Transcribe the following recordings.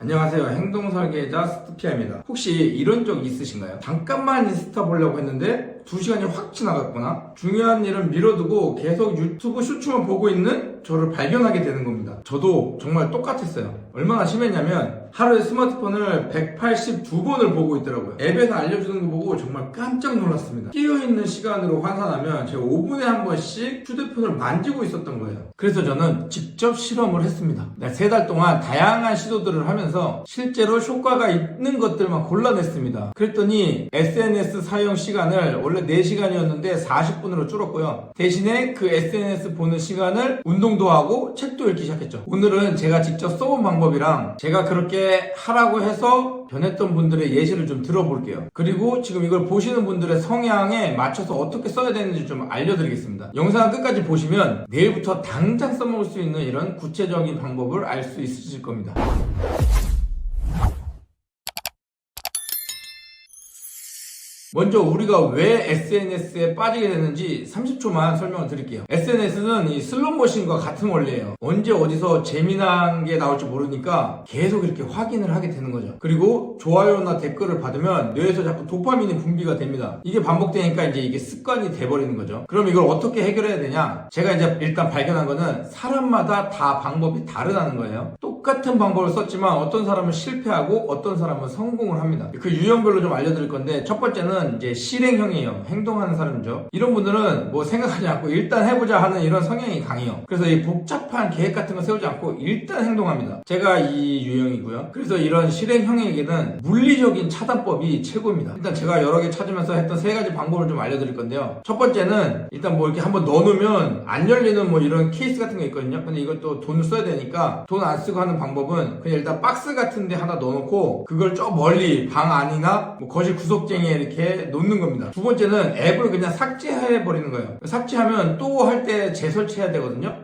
안녕하세요. 행동설계자 스투피아입니다. 혹시 이런 적 있으신가요? 잠깐만 인스타 보려고 했는데 2시간이 확 지나갔거나 중요한 일은 미뤄두고 계속 유튜브 쇼츠만 보고 있는 저를 발견하게 되는 겁니다. 저도 정말 똑같았어요. 얼마나 심했냐면 하루에 스마트폰을 182번을 보고 있더라고요. 앱에서 알려주는 거 보고 정말 깜짝 놀랐습니다. 깨어있는 시간으로 환산하면 제가 5분에 한 번씩 휴대폰을 만지고 있었던 거예요. 그래서 저는 직접 실험을 했습니다. 3달 동안 다양한 시도들을 하면서 실제로 효과가 있는 것들만 골라냈습니다. 그랬더니 SNS 사용 시간을 원래 4시간이었는데 40분으로 줄었고요. 대신에 그 SNS 보는 시간을 운동도 하고 책도 읽기 시작했죠. 오늘은 제가 직접 써본 방법이랑 제가 그렇게 하라고 해서 변했던 분들의 예시를 좀 들어볼게요. 그리고 지금 이걸 보시는 분들의 성향에 맞춰서 어떻게 써야 되는지 좀 알려드리겠습니다. 영상 끝까지 보시면 내일부터 당장 써먹을 수 있는 이런 구체적인 방법을 알 수 있으실 겁니다. 먼저 우리가 왜 SNS에 빠지게 되는지 30초만 설명을 드릴게요. SNS는 이 슬롯머신과 같은 원리예요. 언제 어디서 재미난 게 나올지 모르니까 계속 이렇게 확인을 하게 되는 거죠. 그리고 좋아요나 댓글을 받으면 뇌에서 자꾸 도파민이 분비가 됩니다. 이게 반복되니까 이제 이게 습관이 돼버리는 거죠. 그럼 이걸 어떻게 해결해야 되냐? 제가 이제 일단 발견한 거는 사람마다 다 방법이 다르다는 거예요. 똑같은 방법을 썼지만 어떤 사람은 실패하고 어떤 사람은 성공을 합니다. 그 유형별로 좀 알려드릴 건데 첫 번째는 이제 실행형이에요. 행동하는 사람이죠. 이런 분들은 뭐 생각하지 않고 일단 해보자 하는 이런 성향이 강해요. 그래서 이 복잡한 계획 같은 거 세우지 않고 일단 행동합니다. 제가 이 유형이고요. 그래서 이런 실행형에게는 물리적인 차단법이 최고입니다. 일단 제가 여러 개 찾으면서 했던 3가지 방법을 좀 알려드릴 건데요. 첫 번째는 일단 뭐 이렇게 한번 넣어놓으면 안 열리는 뭐 이런 케이스 같은 게 있거든요. 근데 이것도 돈을 써야 되니까 돈 안 쓰고 하는 방법은 그냥 일단 박스 같은 데 하나 넣어놓고 그걸 저 멀리 방 안이나 뭐 거실 구석쟁이에 이렇게 놓는 겁니다. 두 번째는 앱을 그냥 삭제해버리는 거예요. 삭제하면 또 할 때 재설치해야 되거든요.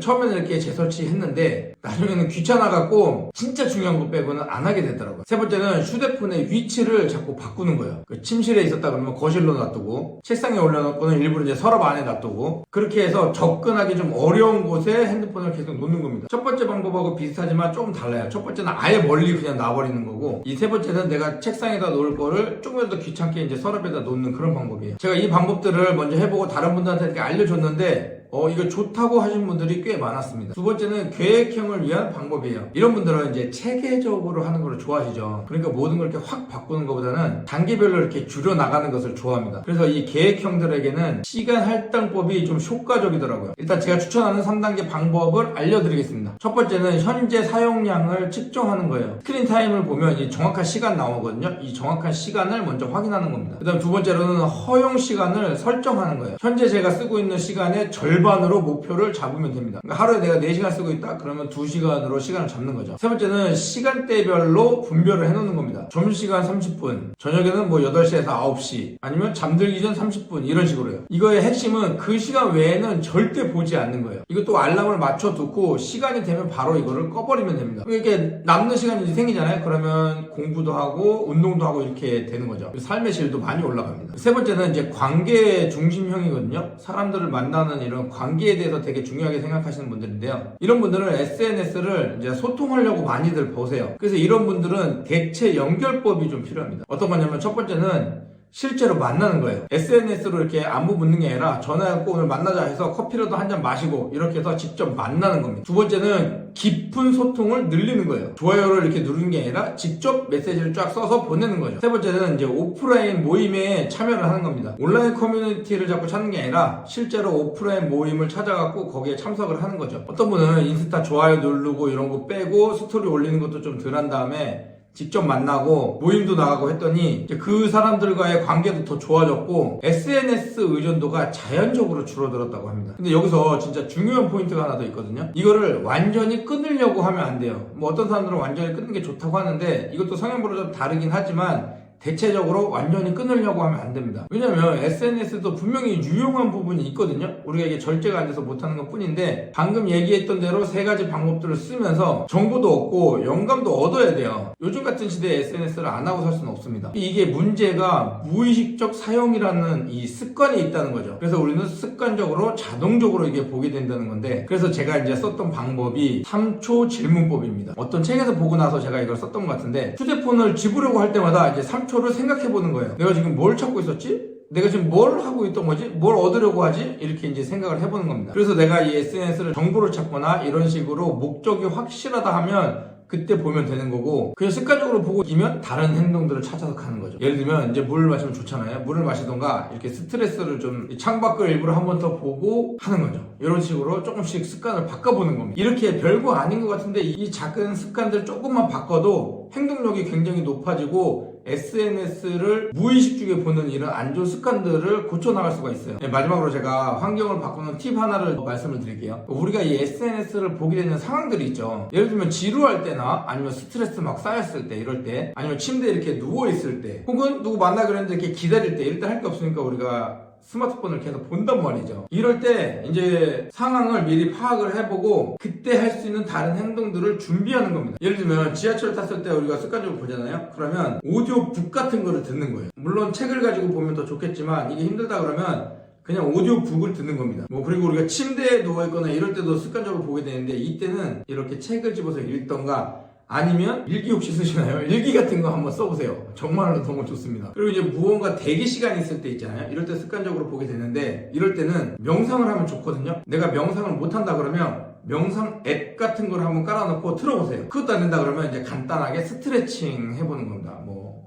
처음에는 이렇게 재설치했는데 나중에는 귀찮아갖고 진짜 중요한 거 빼고는 안 하게 되더라고요. 세 번째는 휴대폰의 위치를 자꾸 바꾸는 거예요. 침실에 있었다 그러면 거실로 놔두고 책상에 올려놓고는 일부러 이제 서랍 안에 놔두고 그렇게 해서 접근하기 좀 어려운 곳에 핸드폰을 계속 놓는 겁니다. 첫 번째 방법하고 비슷하지만 조금 달라요. 첫 번째는 아예 멀리 그냥 놔버리는 거고 이 세 번째는 내가 책상에다 놓을 거를 조금이라도 귀찮게 이제 서랍에다 놓는 그런 방법이에요. 제가 이 방법들을 먼저 해보고 다른 분들한테 이렇게 알려줬는데 이거 좋다고 하신 분들이 꽤 많았습니다. 두 번째는 계획형을 위한 방법이에요. 이런 분들은 이제 체계적으로 하는 걸 좋아하시죠. 그러니까 모든 걸 이렇게 확 바꾸는 것보다는 단계별로 이렇게 줄여 나가는 것을 좋아합니다. 그래서 이 계획형들에게는 시간 할당법이 좀 효과적이더라고요. 일단 제가 추천하는 3단계 방법을 알려드리겠습니다. 첫 번째는 현재 사용량을 측정하는 거예요. 스크린 타임을 보면 이 정확한 시간 나오거든요. 이 정확한 시간을 먼저 확인하는 겁니다. 그 다음 두 번째로는 허용 시간을 설정하는 거예요. 현재 제가 쓰고 있는 시간의 절반으로 목표를 잡으면 됩니다. 그러니까 하루에 내가 4시간 쓰고 있다? 그러면 2시간으로 시간을 잡는 거죠. 세 번째는 시간대별로 분별을 해놓는 겁니다. 점심시간 30분, 저녁에는 뭐 8시에서 9시, 아니면 잠들기 전 30분 이런 식으로 해요. 이거의 핵심은 그 시간 외에는 절대 보지 않는 거예요. 이것도 알람을 맞춰두고 시간이 되면 바로 이거를 꺼버리면 됩니다. 이렇게 남는 시간이 생기잖아요. 그러면 공부도 하고 운동도 하고 이렇게 되는 거죠. 삶의 질도 많이 올라갑니다. 세 번째는 이제 관계 중심형이거든요. 사람들을 만나는 이런 관계에 대해서 되게 중요하게 생각하시는 분들인데요. 이런 분들은 SNS를 이제 소통하려고 많이들 보세요. 그래서 이런 분들은 대체 연결법이 좀 필요합니다. 어떤 거냐면 첫 번째는 실제로 만나는 거예요. SNS로 이렇게 안부 묻는 게 아니라 전화해갖고 오늘 만나자 해서 커피라도 한 잔 마시고 이렇게 해서 직접 만나는 겁니다. 두 번째는 깊은 소통을 늘리는 거예요. 좋아요를 이렇게 누르는 게 아니라 직접 메시지를 쫙 써서 보내는 거죠. 세 번째는 이제 오프라인 모임에 참여를 하는 겁니다. 온라인 커뮤니티를 자꾸 찾는 게 아니라 실제로 오프라인 모임을 찾아갖고 거기에 참석을 하는 거죠. 어떤 분은 인스타 좋아요 누르고 이런 거 빼고 스토리 올리는 것도 좀 덜 한 다음에 직접 만나고 모임도 나가고 했더니 이제 그 사람들과의 관계도 더 좋아졌고 SNS 의존도가 자연적으로 줄어들었다고 합니다. 근데 여기서 진짜 중요한 포인트가 하나 더 있거든요. 이거를 완전히 끊으려고 하면 안 돼요. 뭐 어떤 사람들은 완전히 끊는 게 좋다고 하는데 이것도 성향별로 좀 다르긴 하지만 대체적으로 완전히 끊으려고 하면 안 됩니다. 왜냐면 SNS도 분명히 유용한 부분이 있거든요. 우리가 이게 절제가 안 돼서 못하는 것 뿐인데, 방금 얘기했던 대로 3가지 방법들을 쓰면서 정보도 얻고 영감도 얻어야 돼요. 요즘 같은 시대에 SNS를 안 하고 살 수는 없습니다. 이게 문제가 무의식적 사용이라는 이 습관이 있다는 거죠. 그래서 우리는 습관적으로 자동적으로 이게 보게 된다는 건데, 그래서 제가 이제 썼던 방법이 3초 질문법입니다. 어떤 책에서 보고 나서 제가 이걸 썼던 것 같은데, 휴대폰을 집으려고 할 때마다 이제 3초를 생각해 보는 거예요. 내가 지금 뭘 찾고 있었지? 내가 지금 뭘 하고 있던 거지? 뭘 얻으려고 하지? 이렇게 이제 생각을 해보는 겁니다. 그래서 내가 이 SNS를 정보를 찾거나 이런 식으로 목적이 확실하다 하면 그때 보면 되는 거고, 그냥 습관적으로 보고 이면 다른 행동들을 찾아서 가는 거죠. 예를 들면 이제 물을 마시면 좋잖아요. 물을 마시던가 이렇게 스트레스를 좀 창밖을 일부러 한 번 더 보고 하는 거죠. 이런 식으로 조금씩 습관을 바꿔보는 겁니다. 이렇게 별거 아닌 것 같은데 이 작은 습관들 조금만 바꿔도 행동력이 굉장히 높아지고 SNS를 무의식 중에 보는 이런 안 좋은 습관들을 고쳐나갈 수가 있어요. 네, 마지막으로 제가 환경을 바꾸는 팁 하나를 말씀을 드릴게요. 우리가 이 SNS를 보게 되는 상황들이 있죠. 예를 들면 지루할 때나 아니면 스트레스 막 쌓였을 때, 이럴 때, 아니면 침대에 이렇게 누워있을 때, 혹은 누구 만나기로 했는데 이렇게 기다릴 때, 이럴 때 할 게 없으니까 우리가 스마트폰을 계속 본단 말이죠. 이럴 때 이제 상황을 미리 파악을 해보고 그때 할 수 있는 다른 행동들을 준비하는 겁니다. 예를 들면 지하철 탔을 때 우리가 습관적으로 보잖아요. 그러면 오디오북 같은 거를 듣는 거예요. 물론 책을 가지고 보면 더 좋겠지만 이게 힘들다 그러면 그냥 오디오북을 듣는 겁니다. 그리고 우리가 침대에 누워있거나 이럴 때도 습관적으로 보게 되는데, 이때는 이렇게 책을 집어서 읽던가 아니면 일기 혹시 쓰시나요? 일기 같은 거 한번 써보세요. 정말로 너무 좋습니다. 그리고 이제 무언가 대기 시간이 있을 때 있잖아요. 이럴 때 습관적으로 보게 되는데, 이럴 때는 명상을 하면 좋거든요. 내가 명상을 못한다 그러면 명상 앱 같은 걸 한번 깔아놓고 틀어보세요. 그것도 안 된다 그러면 이제 간단하게 스트레칭 해보는 겁니다.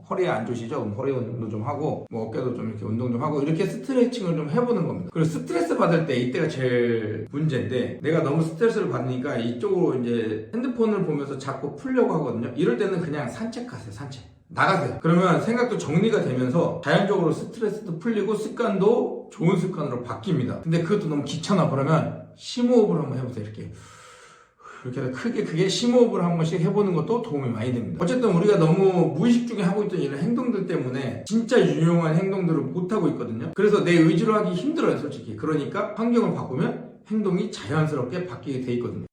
허리에 안 좋으시죠? 그럼 허리 운동 좀 하고, 어깨도 좀 이렇게 운동 좀 하고, 이렇게 스트레칭을 좀 해보는 겁니다. 그리고 스트레스 받을 때 이때가 제일 문제인데, 내가 너무 스트레스를 받으니까 이쪽으로 이제 핸드폰을 보면서 자꾸 풀려고 하거든요. 이럴 때는 그냥 산책하세요. 산책. 나가세요. 그러면 생각도 정리가 되면서 자연적으로 스트레스도 풀리고 습관도 좋은 습관으로 바뀝니다. 근데 그것도 너무 귀찮아. 그러면 심호흡을 한번 해보세요. 이렇게 크게 심호흡을 한 번씩 해보는 것도 도움이 많이 됩니다. 어쨌든 우리가 너무 무의식 중에 하고 있던 이런 행동들 때문에 진짜 유용한 행동들을 못하고 있거든요. 그래서 내 의지로 하기 힘들어요, 솔직히. 그러니까 환경을 바꾸면 행동이 자연스럽게 바뀌게 돼 있거든요.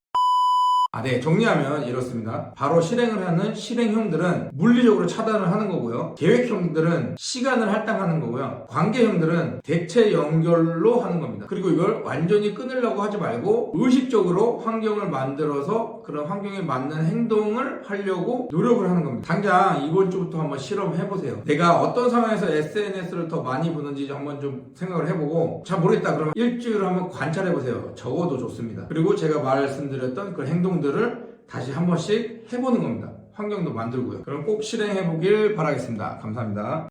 네, 정리하면 이렇습니다. 바로 실행을 하는 실행형들은 물리적으로 차단을 하는 거고요. 계획형들은 시간을 할당하는 거고요. 관계형들은 대체 연결로 하는 겁니다. 그리고 이걸 완전히 끊으려고 하지 말고 의식적으로 환경을 만들어서 그런 환경에 맞는 행동을 하려고 노력을 하는 겁니다. 당장 이번 주부터 한번 실험해보세요. 내가 어떤 상황에서 SNS를 더 많이 보는지 한번 좀 생각을 해보고, 잘 모르겠다 그러면 일주일을 한번 관찰해보세요. 적어도 좋습니다. 그리고 제가 말씀드렸던 그 행동들을 다시 한 번씩 해보는 겁니다. 환경도 만들고요. 그럼 꼭 실행해보길 바라겠습니다. 감사합니다.